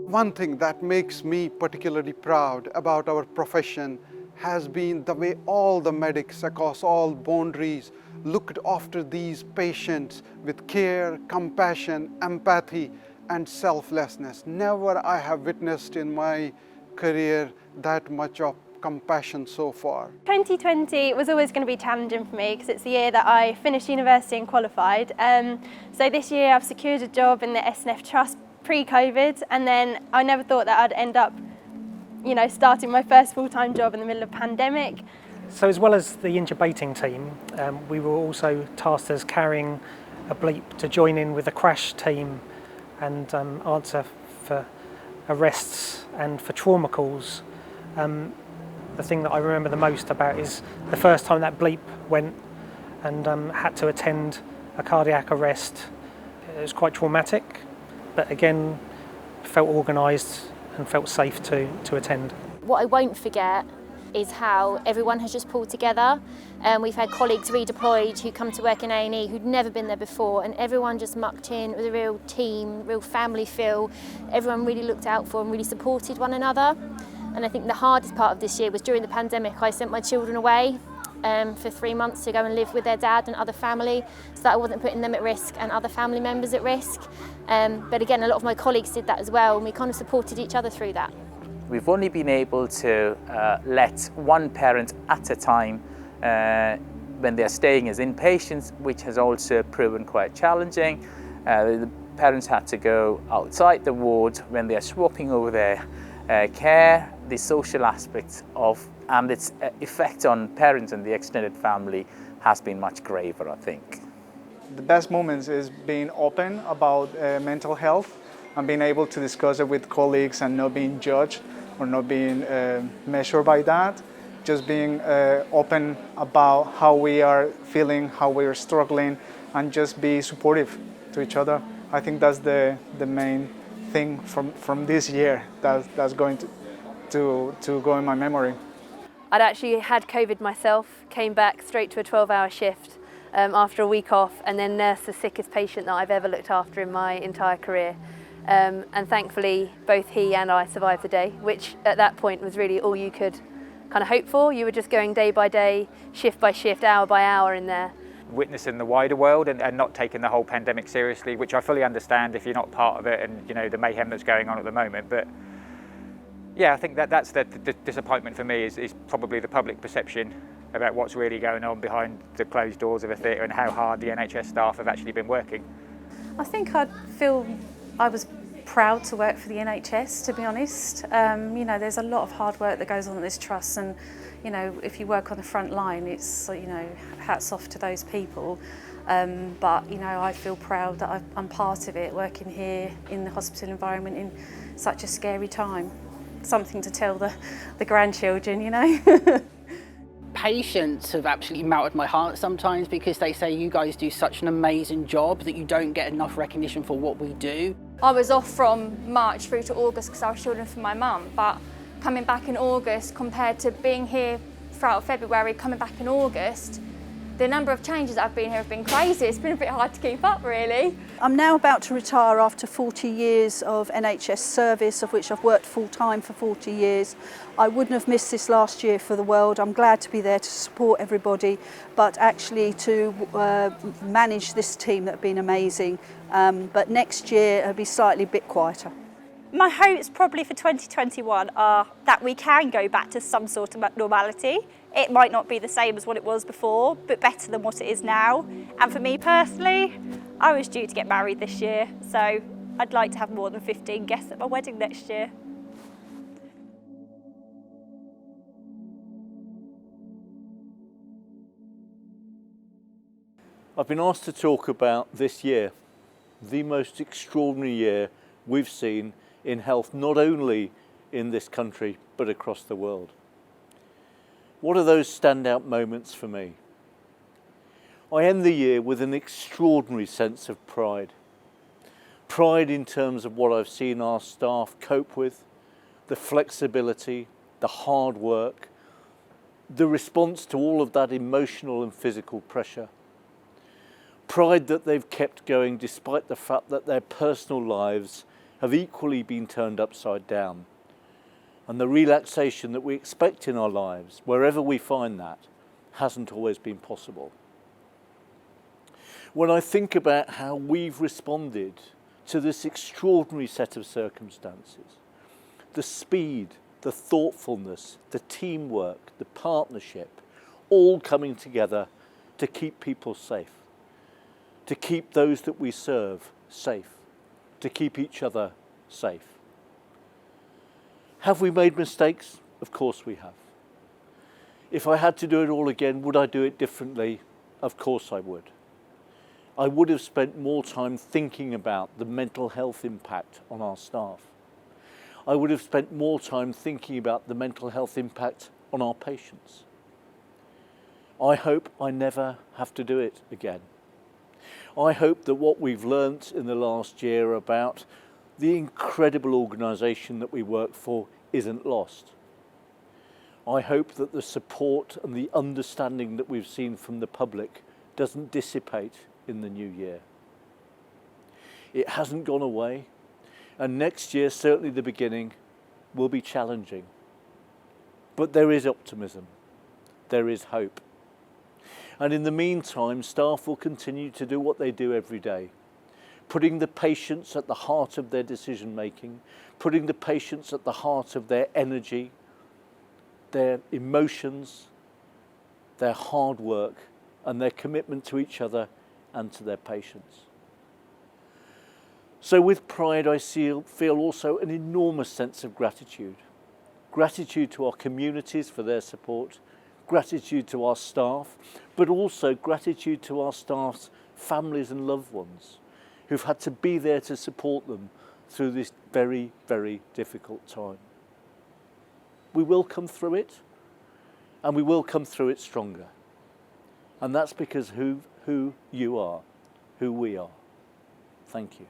One thing that makes me particularly proud about our profession has been the way all the medics across all boundaries looked after these patients with care, compassion, empathy, and selflessness. Never I have witnessed in my career that much of compassion so far. 2020 was always going to be challenging for me because it's the year that I finished university and qualified. So this year I've secured a job in the SNF Trust pre-COVID, and then I never thought that I'd end up starting my first full-time job in the middle of a pandemic. So as well as the intubating team, we were also tasked as carrying a bleep to join in with the crash team and answer for arrests and for trauma calls. The thing that I remember the most about is the first time that bleep went and had to attend a cardiac arrest. It was quite traumatic, but again, felt organised and felt safe to attend. What I won't forget is how everyone has just pulled together. We've had colleagues redeployed who come to work in A&E who'd never been there before, and everyone just mucked in. It was a real team, real family feel. Everyone really looked out for and really supported one another. And I think the hardest part of this year was during the pandemic. I sent my children away for 3 months to go and live with their dad and other family, so that I wasn't putting them at risk and other family members at risk. But again, a lot of my colleagues did that as well, and we kind of supported each other through that. We've only been able to let one parent at a time when they're staying as inpatients, which has also proven quite challenging. The parents had to go outside the ward when they're swapping over their care. The social aspect of and its effect on parents and the extended family has been much graver, I think. The best moments is being open about mental health and being able to discuss it with colleagues and not being judged or not being measured by that. Just being open about how we are feeling, how we are struggling, and just be supportive to each other. I think that's the main thing from this year that's going to go in my memory. I'd actually had COVID myself, came back straight to a 12-hour shift after a week off, and then nursed the sickest patient that I've ever looked after in my entire career. And thankfully, both he and I survived the day, which at that point was really all you could kind of hope for. You were just going day by day, shift by shift, hour by hour in there. Witnessing the wider world and not taking the whole pandemic seriously, which I fully understand if you're not part of it and the mayhem that's going on at the moment. But yeah, I think that's the disappointment for me is probably the public perception about what's really going on behind the closed doors of a theatre and how hard the NHS staff have actually been working. I think I feel I was proud to work for the NHS, to be honest. There's a lot of hard work that goes on at this trust, and if you work on the front line, it's hats off to those people. But I feel proud that I'm part of it, working here in the hospital environment in such a scary time. Something to tell the grandchildren, Patients have absolutely melted my heart sometimes because they say you guys do such an amazing job that you don't get enough recognition for what we do. I was off from March through to August because I was children for my mum, but coming back in August compared to being here throughout February, coming back in August, the number of changes that have been here have been crazy. It's been a bit hard to keep up, really. I'm now about to retire after 40 years of NHS service, of which I've worked full-time for 40 years. I wouldn't have missed this last year for the world. I'm glad to be there to support everybody, but actually to manage this team that have been amazing. But next year it'll be slightly a bit quieter. My hopes probably for 2021 are that we can go back to some sort of normality. It might not be the same as what it was before, but better than what it is now. And for me personally, I was due to get married this year, so I'd like to have more than 15 guests at my wedding next year. I've been asked to talk about this year, the most extraordinary year we've seen in health, not only in this country, but across the world. What are those standout moments for me? I end the year with an extraordinary sense of pride. Pride in terms of what I've seen our staff cope with, the flexibility, the hard work, the response to all of that emotional and physical pressure. Pride that they've kept going despite the fact that their personal lives have equally been turned upside down. And the relaxation that we expect in our lives, wherever we find that, hasn't always been possible. When I think about how we've responded to this extraordinary set of circumstances, the speed, the thoughtfulness, the teamwork, the partnership, all coming together to keep people safe, to keep those that we serve safe, to keep each other safe. Have we made mistakes? Of course we have. If I had to do it all again, would I do it differently? Of course I would. I would have spent more time thinking about the mental health impact on our staff. I would have spent more time thinking about the mental health impact on our patients. I hope I never have to do it again. I hope that what we've learnt in the last year about the incredible organisation that we work for isn't lost. I hope that the support and the understanding that we've seen from the public doesn't dissipate in the new year. It hasn't gone away, and next year, certainly the beginning, will be challenging. But there is optimism, there is hope. And in the meantime, staff will continue to do what they do every day, putting the patients at the heart of their decision making, putting the patients at the heart of their energy, their emotions, their hard work, and their commitment to each other and to their patients. So with pride, I feel also an enormous sense of gratitude. Gratitude to our communities for their support, gratitude to our staff, but also gratitude to our staff's families and loved ones who've had to be there to support them through this very, very difficult time. We will come through it, and we will come through it stronger. And that's because who you are, who we are. Thank you.